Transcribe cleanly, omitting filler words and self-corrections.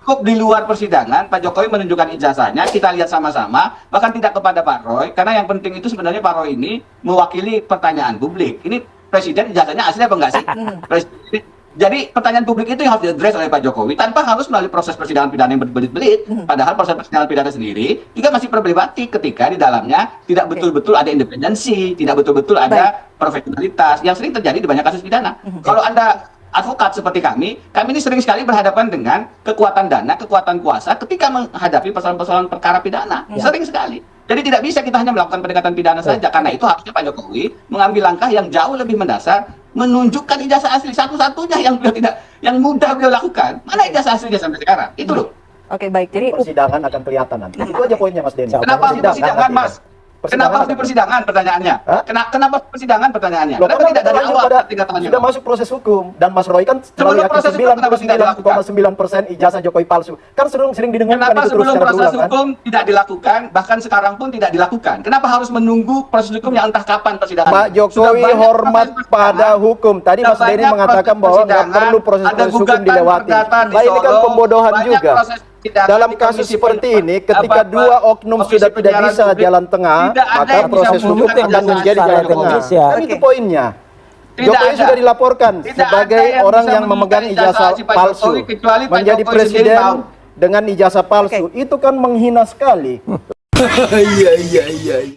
Cukup di luar persidangan, Pak Jokowi menunjukkan ijazahnya, kita lihat sama-sama, bahkan tidak kepada Pak Roy, karena yang penting itu sebenarnya Pak Roy ini mewakili pertanyaan publik. Ini presiden ijazahnya asli apa enggak sih? Jadi pertanyaan publik itu yang harus diadres oleh Pak Jokowi tanpa harus melalui proses persidangan pidana yang berbelit-belit. Padahal proses persidangan pidana sendiri juga masih problematik ketika di dalamnya tidak betul-betul ada independensi, tidak betul-betul ada profesionalitas yang sering terjadi di banyak kasus pidana. Kalau Anda advokat seperti kami ini sering sekali berhadapan dengan kekuatan dana, kekuatan kuasa ketika menghadapi persoalan-persoalan perkara pidana. Sering sekali. Jadi tidak bisa kita hanya melakukan pendekatan pidana saja. Karena itu harusnya Pak Jokowi mengambil langkah yang jauh lebih mendasar, menunjukkan ijazah asli satu-satunya yang mudah beliau lakukan. Mana ijazah aslinya sampai sekarang? Itu loh. Oke, baik. Jadi persidangan akan kelihatan nanti. Itu aja poinnya Mas Denny. Kenapa harus di persidangan, Mas? Kenapa harus di persidangan pertanyaannya? Kenapa persidangan pertanyaannya? Loh, Kenapa tidak dari awal? Sudah masuk proses hukum dan Mas Roy kan Sebelum selalu yakin proses hukum kenapa tidak dilakukan? 99,9% ijazah Jokowi palsu. Kan sering didengarkan Kenapa itu terus sebelum secara proses berulang kan? hukum tidak dilakukan, bahkan sekarang pun tidak dilakukan? Kenapa harus menunggu proses hukum yang entah kapan persidangan? Pak Jokowi hormat pada hukum. Tadi Mas Denny mengatakan bahwa nggak perlu proses hukum dilewati. Nah ini kan pembodohan juga. Dalam kasus seperti ini, ketika dua oknum sudah tidak bisa jalan tengah, maka proses hukum akan menjadi jalan tengah. Kan itu poinnya. Jokowi sudah dilaporkan sebagai orang yang memegang ijazah palsu, menjadi presiden dengan ijazah palsu. Itu kan menghina sekali. Iya.